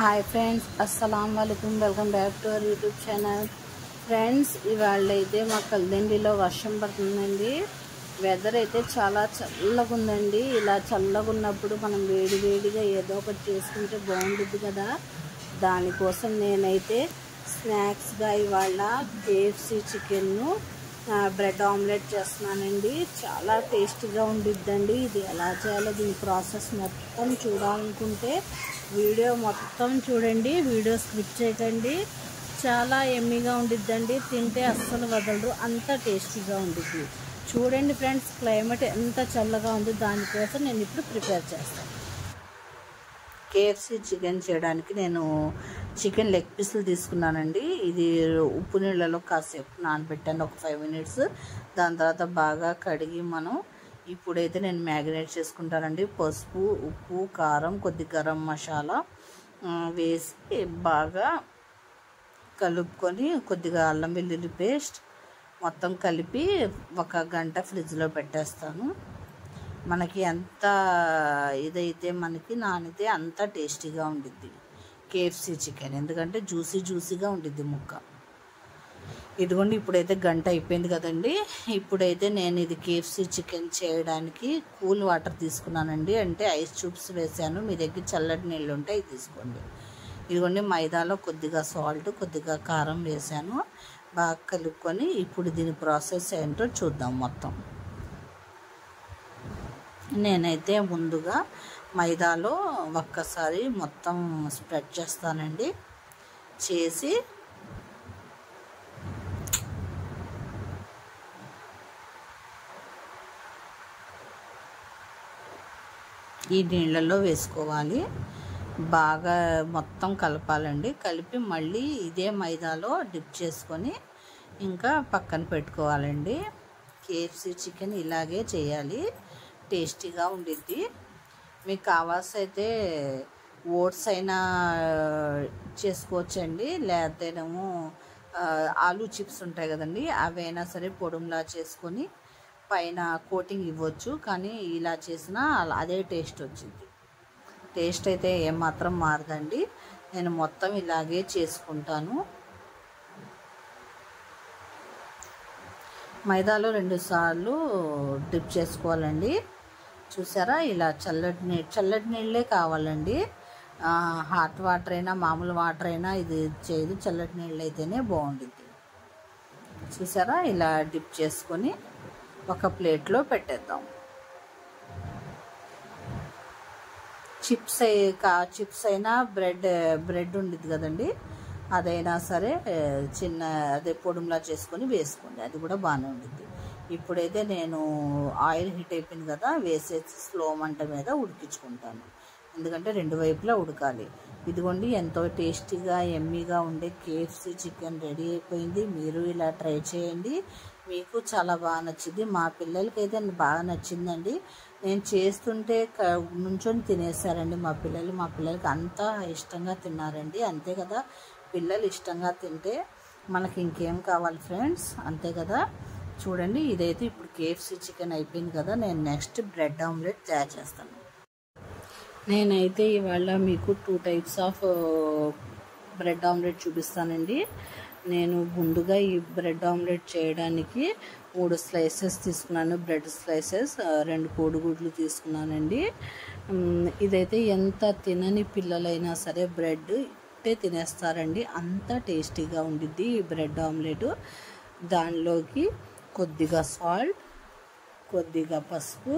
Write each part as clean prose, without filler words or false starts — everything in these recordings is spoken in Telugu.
హాయ్ ఫ్రెండ్స్, అస్సలం వాలేకుమ్. Welcome back to our YouTube channel. Friends, ఇవాళ అయితే మా కల్దండిలో వర్షం పడుతుందండి. వెదర్ అయితే చాలా చల్లగా ఉందండి. ఇలా చల్లగా ఉన్నప్పుడు మనం వేడిగా ఏదో ఒకటి చేసుకుంటే బాగుంటుంది కదా. దానికోసం నేనైతే స్నాక్స్గా ఇవాళ KFC చికెన్ను బ్రెడ్ ఆమ్లెట్ చేస్తున్నానండి. చాలా టేస్టీగా ఉండిద్దండి. ఇది ఎలా చేయాలో దీని ప్రాసెస్ మొత్తం చూడాలనుకుంటే వీడియో మొత్తం చూడండి, వీడియో స్కిప్ చేయకండి. చాలా ఎమ్మీగా ఉండిద్దండి. తింటే అస్సలు వదలరు, అంత టేస్టీగా ఉండిద్ది. చూడండి ఫ్రెండ్స్, క్లైమేట్ ఎంత చల్లగా ఉంది. దానికోసం నేను ఇప్పుడు ప్రిపేర్ చేస్తాను. KFC చికెన్ చేయడానికి నేను చికెన్ లెగ్ పీసులు తీసుకున్నానండి. ఇది ఉప్పు నీళ్ళలో కాసేపు నానబెట్టాను, ఒక 5 minutes. దాని తర్వాత బాగా కడిగి మనం ఇప్పుడైతే నేను మ్యారినేట్ చేసుకుంటానండి. పసుపు, ఉప్పు, కారం, కొద్ది గరం మసాలా వేసి బాగా కలుపుకొని కొద్దిగా అల్లం వెల్లుల్లి పేస్ట్ మొత్తం కలిపి 1 గంట ఫ్రిడ్జ్లో పెట్టేస్తాను. మనకి ఎంత ఇదైతే మనకి నానితే అంత టేస్టీగా ఉండిద్ది KFC చికెన్, ఎందుకంటే జ్యూసీగా ఉండిద్ది ముక్క. ఇదిగోండి, ఇప్పుడైతే గంట అయిపోయింది కదండి. ఇప్పుడైతే నేను ఇది KFC చికెన్ చేయడానికి కూల్ వాటర్ తీసుకున్నానండి. అంటే ఐస్ క్యూబ్స్ వేసాను. మీ దగ్గర చల్లటి నీళ్ళు ఉంటే అవి తీసుకోండి. ఇదిగోండి, మైదాలో కొద్దిగా సాల్ట్, కొద్దిగా కారం వేసాను. బాగా కలుపుకొని ఇప్పుడు దీని ప్రాసెస్ ఏంటో చూద్దాం మొత్తం. నేనైతే ముందుగా మైదాలో ఒక్కసారి మొత్తం స్ప్రెడ్ చేస్తానండి. చేసి ఈ నీళ్ళల్లో వేసుకోవాలి. బాగా మొత్తం కలపాలండి. కలిపి మళ్ళీ ఇదే మైదాలో డిప్ చేసుకొని ఇంకా పక్కన పెట్టుకోవాలండి. KFC చికెన్ ఇలాగే చేయాలి, టేస్టీగా ఉండిద్ది. మీకు కావాల్సైతే ఓట్స్ అయినా చేసుకోవచ్చండి, లేకపోతేనేమో ఆలూ చిప్స్ ఉంటాయి కదండి, అవైనా సరే పొడుములా చేసుకొని పైన కోటింగ్ ఇవ్వచ్చు. కానీ ఇలా చేసినా అదే టేస్ట్ వచ్చింది. టేస్ట్ అయితే ఏమాత్రం మారదండి. నేను మొత్తం ఇలాగే చేసుకుంటాను. మైదాలో 2 సార్లు డిప్ చేసుకోవాలండి. చూసారా, ఇలా చల్లటి నీళ్ళే కావాలండి. హాట్ వాటర్ అయినా మామూలు వాటర్ అయినా ఇది చేయదు, చల్లటి నీళ్ళు అయితేనే బాగుంటుంది. చూసారా, ఇలా డిప్ చేసుకొని ఒక ప్లేట్లో పెట్టేద్దాం. చిప్స్ అయినా బ్రెడ్ ఉండిద్ది కదండి, అదైనా సరే చిన్న అదే పొడుములా చేసుకొని వేసుకోండి, అది కూడా బాగానే ఉంటుంది. ఇప్పుడైతే నేను ఆయిల్ హీట్ అయిపోయింది కదా, వేసేసి స్లో మంట మీద ఉడికించుకుంటాను. ఎందుకంటే 2 వైపులా ఉడకాలి. ఇదిగోండి, ఎంతో టేస్టీగా ఎమ్మీగా ఉండే KFC చికెన్ రెడీ అయిపోయింది. మీరు ఇలా ట్రై చేయండి, మీకు చాలా బాగా నచ్చింది. మా పిల్లలకైతే బాగా నచ్చిందండి. నేను చేస్తుంటే నుంచొని తినేసారండి మా పిల్లలకి అంతా ఇష్టంగా తిన్నారండి. అంతే కదా, పిల్లలు ఇష్టంగా తింటే మనకి ఇంకేం కావాలి ఫ్రెండ్స్, అంతే కదా. చూడండి, ఇదైతే ఇప్పుడు KFC చికెన్ అయిపోయింది కదా. నేను నెక్స్ట్ బ్రెడ్ ఆమ్లెట్ తయారు చేస్తాను. నేనైతే ఇవాళ మీకు 2 types ఆఫ్ బ్రెడ్ ఆమ్లెట్ చూపిస్తానండి. నేను ముందుగా ఈ బ్రెడ్ ఆమ్లెట్ చేయడానికి 3 slices తీసుకున్నాను, బ్రెడ్ స్లైసెస్. 2 కోడిగుడ్లు తీసుకున్నానండి. ఇదైతే ఎంత తినని పిల్లలైనా సరే బ్రెడ్ ఇట్టే తినేస్తారండి, అంత టేస్టీగా ఉండిద్ది ఈ బ్రెడ్ ఆమ్లెట్. దానిలోకి కొద్దిగా సాల్ట్, కొద్దిగా పసుపు,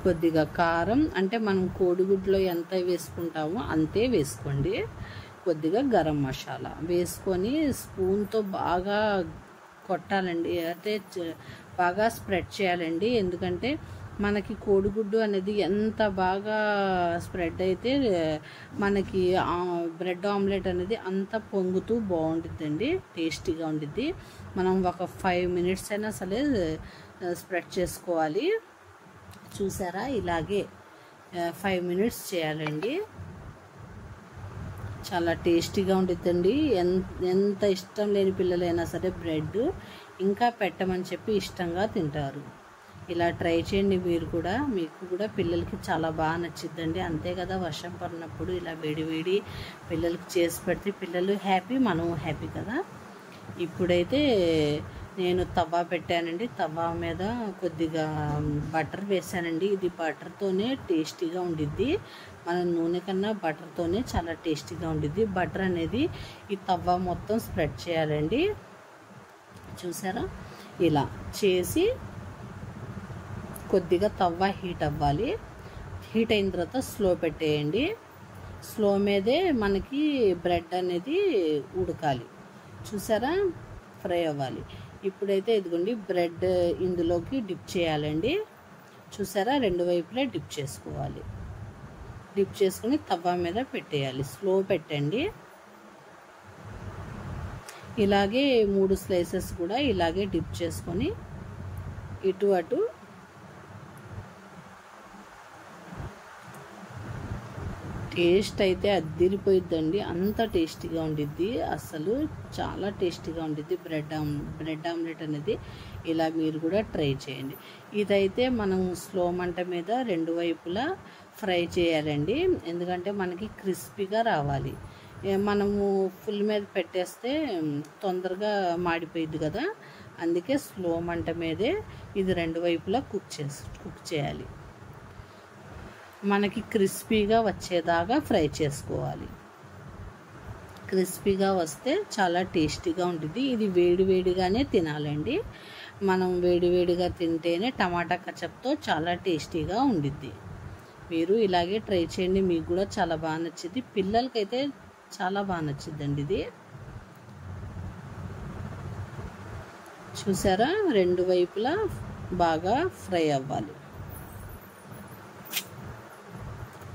కొద్దిగా కారం, అంటే మనం కోడిగుడ్లో ఎంత వేసుకుంటామో అంతే వేసుకోండి. కొద్దిగా గరం మసాలా వేసుకొని స్పూన్తో బాగా కొట్టాలండి, అంటే బాగా స్ప్రెడ్ చేయాలండి. ఎందుకంటే మనకి కోడిగుడ్డు అనేది ఎంత బాగా స్ప్రెడ్ అయితే మనకి బ్రెడ్ ఆమ్లెట్ అనేది అంత పొంగుతూ బాగుంటుందండి, టేస్టీగా ఉండిద్ది. మనం ఒక 5 minutes అయినా సరే స్ప్రెడ్ చేసుకోవాలి. చూసారా, ఇలాగే 5 minutes చేయాలండి. చాలా టేస్టీగా ఉండిద్దండి. ఎంత ఇష్టం లేని పిల్లలైనా సరే బ్రెడ్ ఇంకా పెట్టమని చెప్పి ఇష్టంగా తింటారు. ఇలా ట్రై చేయండి మీరు కూడా, మీకు కూడా పిల్లలకి చాలా బాగా నచ్చిద్దండి. అంతే కదా, వర్షం పడినప్పుడు ఇలా వేడి వేడి పిల్లలకి చేసి పెడితే పిల్లలు హ్యాపీ, మనం హ్యాపీ కదా. ఇప్పుడైతే నేను తవా పెట్టానండి. తవా మీద కొద్దిగా బటర్ వేసానండి. ఇది బటర్తోనే టేస్టీగా ఉండిద్ది. మన నూనె కన్నా బటర్తోనే చాలా టేస్టీగా ఉండిద్ది. బటర్ అనేది ఈ తవా మొత్తం స్ప్రెడ్ చేయాలండి. చూసారా, ఇలా చేసి కొద్దిగా తవ్వ హీట్ అవ్వాలి. హీట్ అయిన తర్వాత స్లో పెట్టేయండి. స్లో మీదే మనకి బ్రెడ్ అనేది ఉడకాలి. చూసారా, ఫ్రై అవ్వాలి. ఇప్పుడైతే ఇదిగోండి బ్రెడ్ ఇందులోకి డిప్ చేయాలండి. చూసారా, రెండు వైపులా డిప్ చేసుకోవాలి. డిప్ చేసుకుని తవ్వ మీద పెట్టేయాలి. స్లో పెట్టండి. ఇలాగే 3 స్లైసెస్ కూడా ఇలాగే డిప్ చేసుకొని ఇటు అటు టేస్ట్ అయితే అద్దిరిపోయిద్దండి. అంత టేస్టీగా ఉండిద్ది. అసలు చాలా టేస్టీగా ఉండిద్ది బ్రెడ్ ఆమ్లెట్ అనేది. ఇలా మీరు కూడా ట్రై చేయండి. ఇదైతే మనం స్లో మంట మీద రెండు వైపులా ఫ్రై చేయాలండి. ఎందుకంటే మనకి క్రిస్పీగా రావాలి. మనము ఫుల్ మీద పెట్టేస్తే తొందరగా మాడిపోయిద్ది కదా. అందుకే స్లో మంట మీదే ఇది రెండు వైపులా కుక్ చేయాలి. మనకి క్రిస్పీగా వచ్చేదాకా ఫ్రై చేసుకోవాలి. క్రిస్పీగా వస్తే చాలా టేస్టీగా ఉంటుంది. ఇది వేడివేడిగానే తినాలండి. మనం వేడివేడిగా తింటేనే టమాటా కచప్తో చాలా టేస్టీగా ఉండిద్ది. మీరు ఇలాగే ట్రై చేయండి. మీకు కూడా చాలా బాగా నచ్చింది. పిల్లలకైతే చాలా బాగా నచ్చిందండి ఇది. చూసారా, రెండు వైపులా బాగా ఫ్రై అవ్వాలి.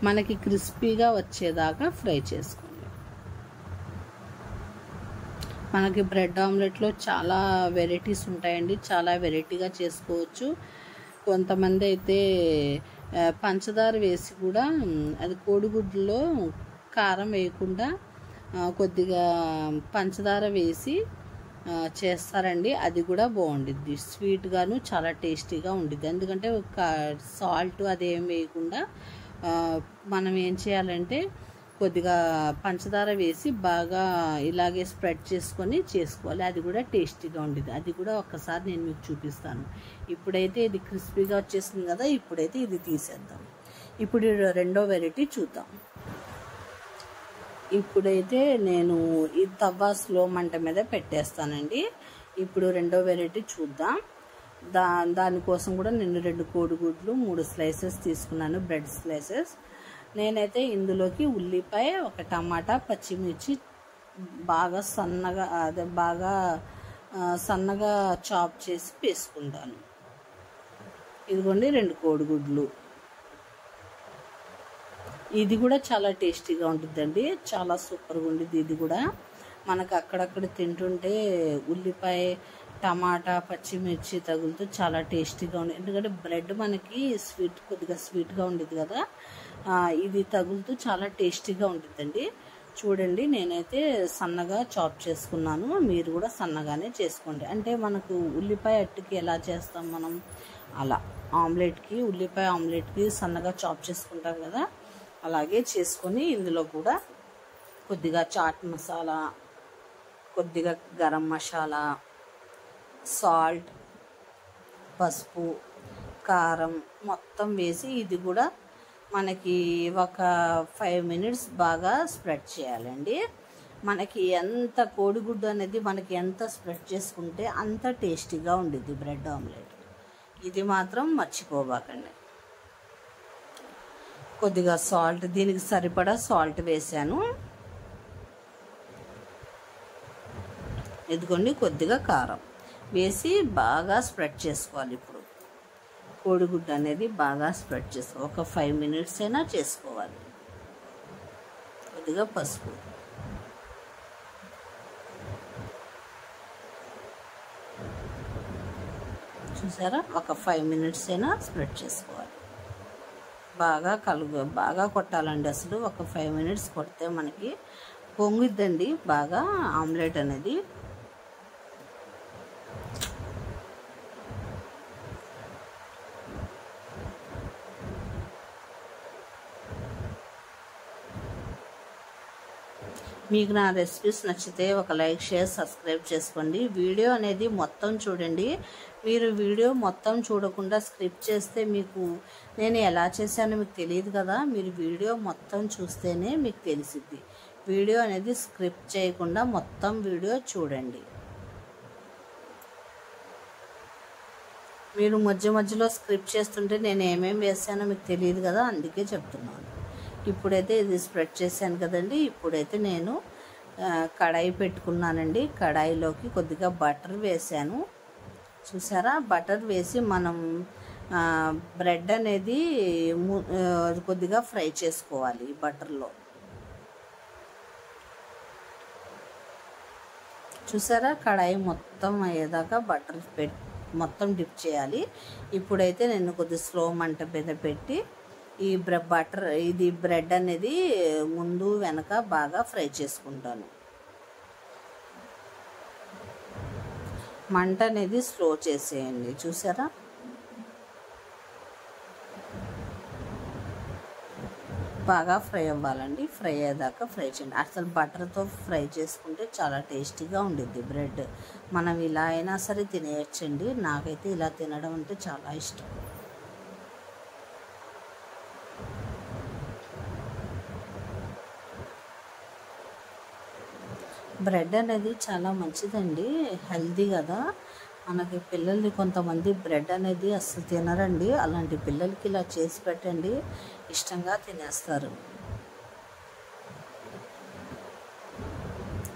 మనకి క్రిస్పీగా వచ్చేదాకా ఫ్రై చేసుకోండి. మనకి బ్రెడ్ ఆమ్లెట్లో చాలా వెరైటీస్ ఉంటాయండి. చాలా వెరైటీగా చేసుకోవచ్చు. కొంతమంది అయితే పంచదార వేసి కూడా, అది కోడిగుడ్లో కారం వేయకుండా కొద్దిగా పంచదార వేసి చేస్తారండి. అది కూడా బాగుండిద్ది. స్వీట్గాను చాలా టేస్టీగా ఉండిద్ది. ఎందుకంటే సాల్ట్ అదేం వేయకుండా మనం ఏం చేయాలంటే కొద్దిగా పంచదార వేసి బాగా ఇలాగే స్ప్రెడ్ చేసుకొని చేసుకోవాలి. అది కూడా టేస్టీగా ఉండిద్ది. అది కూడా ఒక్కసారి నేను మీకు చూపిస్తాను. ఇప్పుడైతే ఇది క్రిస్పీగా వచ్చేసింది కదా. ఇప్పుడైతే ఇది తీసేద్దాం. ఇప్పుడు రెండో వెరైటీ చూద్దాం. ఇప్పుడైతే నేను ఈ తవ్వ స్లో మంట మీద పెట్టేస్తానండి. ఇప్పుడు రెండో వెరైటీ చూద్దాం. దానికోసం కూడా నేను 2 కోడిగుడ్లు 3 స్లైసెస్ తీసుకున్నాను, బ్రెడ్ స్లైసెస్. నేనైతే ఇందులోకి ఉల్లిపాయ, 1 టమాటా, పచ్చిమిర్చి బాగా సన్నగా చాప్ చేసి వేసుకుంటాను. ఇదిగోండి 2 కోడిగుడ్లు. ఇది కూడా చాలా టేస్టీగా ఉంటుందండి. చాలా సూపర్గా ఉంటుంది. ఇది కూడా మనకు అక్కడక్కడ తింటుంటే ఉల్లిపాయ, టమాటా, పచ్చిమిర్చి తగులుతూ చాలా టేస్టీగా ఉంది. ఎందుకంటే బ్రెడ్ మనకి కొద్దిగా స్వీట్గా ఉండేది కదా. ఇది తగులుతూ చాలా టేస్టీగా ఉంటుందండి. చూడండి, నేనైతే సన్నగా చాప్ చేసుకున్నాను. మీరు కూడా సన్నగానే చేసుకోండి. అంటే మనకు ఉల్లిపాయ అట్టుకి ఎలా చేస్తాం మనం, అలా ఆమ్లెట్కి, ఉల్లిపాయ ఆమ్లెట్కి సన్నగా చాప్ చేసుకుంటాం కదా, అలాగే చేసుకొని ఇందులో కూడా కొద్దిగా చాట్ మసాలా, కొద్దిగా గరం మసాలా, సాల్ట్, పసుపు, కారం మొత్తం వేసి ఇది కూడా మనకి ఒక 5 మినిట్స్ బాగా స్ప్రెడ్ చేయాలండి. మనకి ఎంత కోడిగుడ్డు అనేది మనకి ఎంత స్ప్రెడ్ చేసుకుంటే అంత టేస్టీగా ఉండిద్ది బ్రెడ్ ఆమ్లెట్. ఇది మాత్రం మర్చిపోబాకండి. కొద్దిగా సాల్ట్, దీనికి సరిపడా సాల్ట్ వేసాను. ఇదిగోండి కొద్దిగా కారం వేసి బాగా స్ప్రెడ్ చేసుకోవాలి. ఇప్పుడు కోడిగుడ్డు అనేది బాగా స్ప్రెడ్ చేసుకోవాలి. ఒక 5 మినిట్స్ అయినా చేసుకోవాలి. కొద్దిగా పసుపు, చూసారా, ఒక 5 మినిట్స్ అయినా స్ప్రెడ్ చేసుకోవాలి. బాగా కొట్టాలండి. అసలు ఒక 5 మినిట్స్ కొడితే మనకి పొంగిద్దండి బాగా ఆమ్లెట్ అనేది. మీకు నా రెసిపీస్ నచ్చితే ఒక లైక్, షేర్, సబ్స్క్రైబ్ చేసుకోండి. వీడియో అనేది మొత్తం చూడండి. మీరు వీడియో మొత్తం చూడకుండా స్క్రిప్ట్ చేస్తే మీకు నేను ఎలా చేశానో మీకు తెలియదు కదా. మీరు వీడియో మొత్తం చూస్తేనే మీకు తెలిసిద్ది. వీడియో అనేది స్క్రిప్ట్ చేయకుండా మొత్తం వీడియో చూడండి. మీరు మధ్య మధ్యలో స్క్రిప్ట్ చేస్తుంటే నేను ఏమేమి వేసానో మీకు తెలియదు కదా, అందుకే చెప్తున్నాను. ఇప్పుడైతే ఇది స్ప్రెడ్ చేశాను కదండి. ఇప్పుడైతే నేను కడాయి పెట్టుకున్నానండి. కడాయిలోకి కొద్దిగా బటర్ వేసాను. చూసారా, బటర్ వేసి మనం బ్రెడ్ అనేది కొద్దిగా ఫ్రై చేసుకోవాలి బటర్లో. చూసారా, కడాయి మొత్తం అయ్యేదాకా బటర్ మొత్తం డిప్ చేయాలి. ఇప్పుడైతే నేను కొద్దిగా స్లో మంట మీద పెట్టి ఈ బ్రెడ్ అనేది ముందు వెనక బాగా ఫ్రై చేసుకుంటాను. మంట అనేది స్లో చేసేయండి. చూసారా, బాగా ఫ్రై అవ్వాలండి. ఫ్రై అయ్యేదాకా ఫ్రై చేయండి. అసలు బటర్తో ఫ్రై చేసుకుంటే చాలా టేస్టీగా ఉండిద్ది బ్రెడ్. మనం ఇలా అయినా సరే తినేయచ్చండి. నాకైతే ఇలా తినడం అంటే చాలా ఇష్టం. బ్రెడ్ అనేది చాలా మంచిదండి, హెల్తీ కదా. మనకి పిల్లల్ని కొంతమంది బ్రెడ్ అనేది అస్సలు తినరండి. అలాంటి పిల్లలకి ఇలా చేసి పెట్టండి, ఇష్టంగా తినేస్తారు.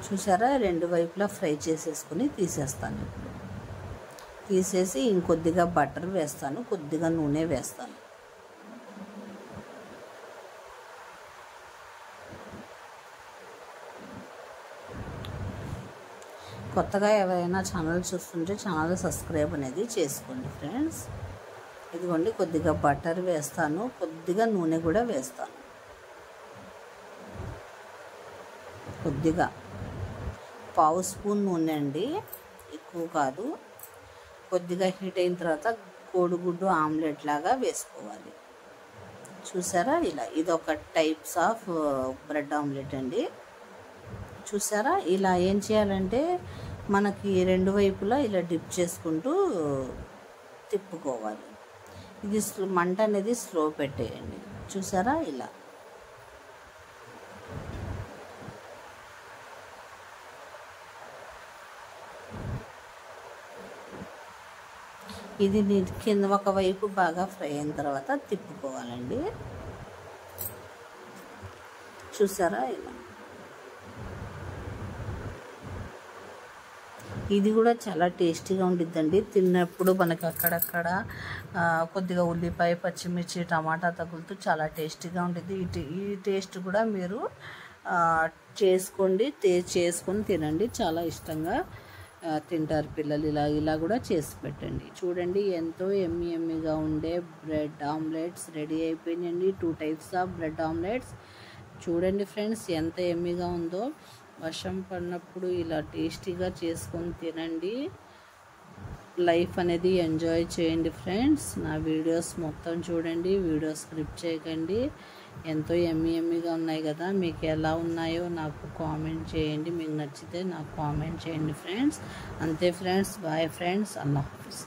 చూసారా, రెండు వైపులా ఫ్రై చేసేసుకుని తీసేస్తాను. తీసేసి ఇంకొద్దిగా బటర్ వేస్తాను, కొద్దిగా నూనె వేస్తాను. కొత్తగా ఎవరైనా ఛానల్ చూస్తుంటే ఛానల్ సబ్స్క్రైబ్ అనేది చేసుకోండి ఫ్రెండ్స్. ఇదిగోండి, కొద్దిగా బటర్ వేస్తాను, కొద్దిగా నూనె కూడా వేస్తాను. కొద్దిగా 1/2 స్పూన్ నూనె అండి, ఎక్కువ కాదు. కొద్దిగా హీట్ అయిన తర్వాత కోడిగుడ్డు ఆమ్లెట్ లాగా వేసుకోవాలి. చూసారా, ఇలా ఇదొక టైప్స్ ఆఫ్ బ్రెడ్ ఆమ్లెట్ అండి. చూసారా, ఇలా ఏం చేయాలంటే మనకి రెండు వైపులా ఇలా డిప్ చేసుకుంటూ తిప్పుకోవాలి. ఇది మంట అనేది స్లో పెట్టేయండి. చూసారా, ఇలా ఇది కింద ఒకవైపు బాగా ఫ్రై అయిన తర్వాత తిప్పుకోవాలండి. చూసారా, ఇలా ఇది కూడా చాలా టేస్టీగా ఉండిద్దండి. తిన్నప్పుడు మనకి అక్కడక్కడ కొద్దిగా ఉల్లిపాయ, పచ్చిమిర్చి, టమాటా తగులుతూ చాలా టేస్టీగా ఉండిద్ది. ఈ టేస్ట్ కూడా మీరు చేసుకొని తినండి, చాలా ఇష్టంగా తింటారు పిల్లలు. ఇలా కూడా చేసి పెట్టండి. చూడండి, ఎంతో ఎమ్మీగా ఉండే బ్రెడ్ ఆమ్లెట్స్ రెడీ అయిపోయినాయండి. 2 టైప్స్ ఆఫ్ బ్రెడ్ ఆమ్లెట్స్. చూడండి ఫ్రెండ్స్, ఎంత ఎమ్మీగా ఉందో. వర్షం పడినప్పుడు ఇలా టేస్టీగా చేసుకొని తినండి. లైఫ్ అనేది ఎంజాయ్ చేయండి ఫ్రెండ్స్. నా వీడియోస్ మొత్తం చూడండి, వీడియో స్క్రిప్ట్ చేయకండి. ఎంతో ఎమ్మీగా ఉన్నాయి కదా. మీకు ఎలా ఉన్నాయో నాకు కామెంట్ చేయండి. మీకు నచ్చితే నాకు కామెంట్ చేయండి ఫ్రెండ్స్. అంతే ఫ్రెండ్స్, బాయ్ ఫ్రెండ్స్, అల్లాహ్ హాఫిజ్.